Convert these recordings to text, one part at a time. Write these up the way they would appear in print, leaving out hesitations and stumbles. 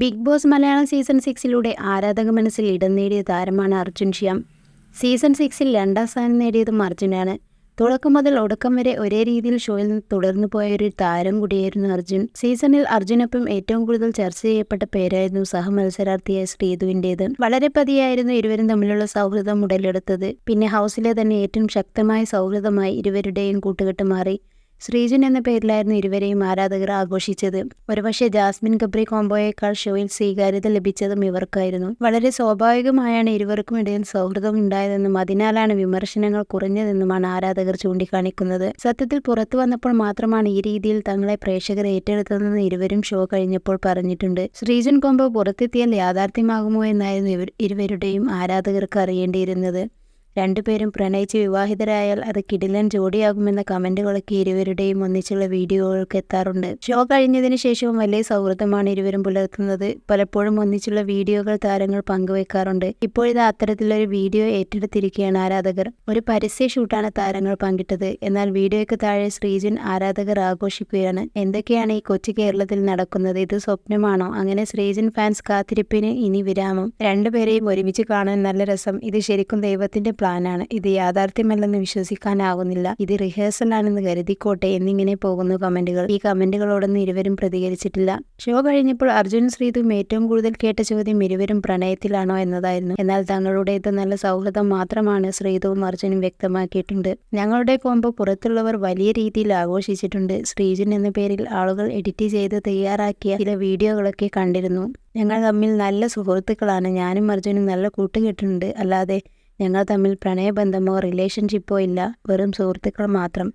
Big boss Malayalam season 6 ആരാധക മനസ്സിൽ ഇടം നേടിയ താരമാണ് അർജുൻ ശ്യാം. സീസൺ 6 രണ്ടാം സ്ഥാനം നേടിയതും അർജുനാണ്. തുടക്കം മുതൽ ഒടുക്കം വരെ ഒരേ രീതിയിൽ ഷോയിൽ തുടർന്നു പോയൊരു താരം കൂടിയായിരുന്നു അർജുൻ. സീസണിൽ അർജുനൊപ്പം ഏറ്റവും കൂടുതൽ ചർച്ച ചെയ്യപ്പെട്ട പേരായിരുന്നു സഹമത്സരാർത്ഥിയായ ശ്രീധുവിൻ്റേത്. വളരെ പതിയായിരുന്നു ഇരുവരും തമ്മിലുള്ള സൗഹൃദം ഉടലെടുത്തത്. പിന്നെ ഹൗസിലെ തന്നെ ഏറ്റവും ശക്തമായ സൗഹൃദമായി ഇരുവരുടെയും കൂട്ടുകെട്ട് മാറി. ശ്രീജൻ എന്ന പേരിലായിരുന്നു ഇരുവരെയും ആരാധകർ ആഘോഷിച്ചത്. ഒരുപക്ഷെ ജാസ്മിൻ ഗബ്രി കോംബോയേക്കാൾ ഷോയിൽ സ്വീകാര്യത ലഭിച്ചതും ഇവർക്കായിരുന്നു. വളരെ സ്വാഭാവികമായാണ് ഇരുവർക്കും ഇടയിൽ സൗഹൃദം ഉണ്ടായതെന്നും അതിനാലാണ് വിമർശനങ്ങൾ കുറഞ്ഞതെന്നുമാണ് ആരാധകർ ചൂണ്ടിക്കാണിക്കുന്നത്. സത്യത്തിൽ പുറത്തു വന്നപ്പോൾ മാത്രമാണ് ഈ രീതിയിൽ തങ്ങളെ പ്രേക്ഷകർ ഏറ്റെടുത്തതെന്ന് ഇരുവരും ഷോ കഴിഞ്ഞപ്പോൾ പറഞ്ഞിട്ടുണ്ട്. ശ്രീജൻ കോംബോ പുറത്തെത്തിയാൽ യാഥാർത്ഥ്യമാകുമോ എന്നായിരുന്നു ഇരുവരുടെയും ആരാധകർക്ക് അറിയേണ്ടിയിരുന്നത്. രണ്ടുപേരും പ്രണയിച്ച് വിവാഹിതരായാൽ അത് കിടിലൻ ജോഡിയാകുമെന്ന കമന്റുകളൊക്കെ ഇരുവരുടെയും ഒന്നിച്ചുള്ള വീഡിയോകൾക്ക് എത്താറുണ്ട്. ഷോ കഴിഞ്ഞതിന് ശേഷവും വലിയ സൗഹൃദമാണ് ഇരുവരും പുലർത്തുന്നത്. പലപ്പോഴും ഒന്നിച്ചുള്ള വീഡിയോകൾ താരങ്ങൾ പങ്കുവെക്കാറുണ്ട്. ഇപ്പോഴിത് അത്തരത്തിലൊരു വീഡിയോ ഏറ്റെടുത്തിരിക്കുകയാണ് ആരാധകർ. ഒരു പരസ്യ ഷൂട്ടാണ് താരങ്ങൾ പങ്കിട്ടത്. എന്നാൽ വീഡിയോയ്ക്ക് താഴെ ശ്രീജൻ ആരാധകർ ആഘോഷിക്കുകയാണ്. എന്തൊക്കെയാണ് ഈ കൊച്ചു കേരളത്തിൽ നടക്കുന്നത്? ഇത് സ്വപ്നമാണോ? അങ്ങനെ ശ്രീജൻ ഫാൻസ് കാത്തിരിപ്പിന് ഇനി വിരാമം. രണ്ടുപേരെയും ഒരുമിച്ച് കാണാൻ നല്ല രസം. ഇത് ശരിക്കും ദൈവത്തിന്റെ പ്ലാനാണ്. ഇത് യാഥാർത്ഥ്യമല്ലെന്ന് വിശ്വസിക്കാനാകുന്നില്ല. ഇത് റിഹേഴ്സലാണെന്ന് കരുതിക്കോട്ടെ എന്നിങ്ങനെ പോകുന്നു കമന്റുകൾ. ഈ കമന്റുകളോടൊന്നും ഇരുവരും പ്രതികരിച്ചിട്ടില്ല. ഷോ കഴിഞ്ഞപ്പോൾ അർജുനും ശ്രീധുവും ഏറ്റവും കൂടുതൽ കേട്ട ചോദ്യം ഇരുവരും പ്രണയത്തിലാണോ എന്നതായിരുന്നു. എന്നാൽ തങ്ങളുടേത് നല്ല സൗഹൃദം മാത്രമാണ് ശ്രീധുവും അർജുനും വ്യക്തമാക്കിയിട്ടുണ്ട്. ഞങ്ങളുടെ കോംബോ പുറത്തുള്ളവർ വലിയ രീതിയിൽ ആഘോഷിച്ചിട്ടുണ്ട്. ശ്രീജൻ എന്ന പേരിൽ ആളുകൾ എഡിറ്റ് ചെയ്ത് തയ്യാറാക്കിയ ചില വീഡിയോകളൊക്കെ കണ്ടിരുന്നു. ഞങ്ങൾ തമ്മിൽ നല്ല സുഹൃത്തുക്കളാണ്. ഞാനും അർജുനും നല്ല കൂട്ടുകെട്ടുണ്ട്. അല്ലാതെ ഞങ്ങൾ തമ്മിൽ പ്രണയബന്ധമോ റിലേഷൻഷിപ്പോ ഇല്ല. വെറും സുഹൃത്തുക്കൾ മാത്രം.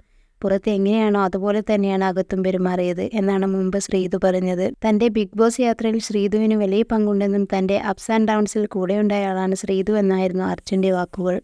പുറത്ത് എങ്ങനെയാണോ അതുപോലെ തന്നെയാണ് അകത്തും പെരുമാറിയത് എന്നാണ് മുമ്പ് ശ്രീധു പറഞ്ഞത്. തന്റെ ബിഗ് ബോസ് യാത്രയിൽ ശ്രീധുവിന് വലിയ പങ്കുണ്ടെന്നും തന്റെ അപ്സ് ആൻഡ് ഡൗൺസിൽ കൂടെയുണ്ടായ ആളാണ് ശ്രീധു എന്നായിരുന്നു അർജുന്റെ വാക്കുകൾ.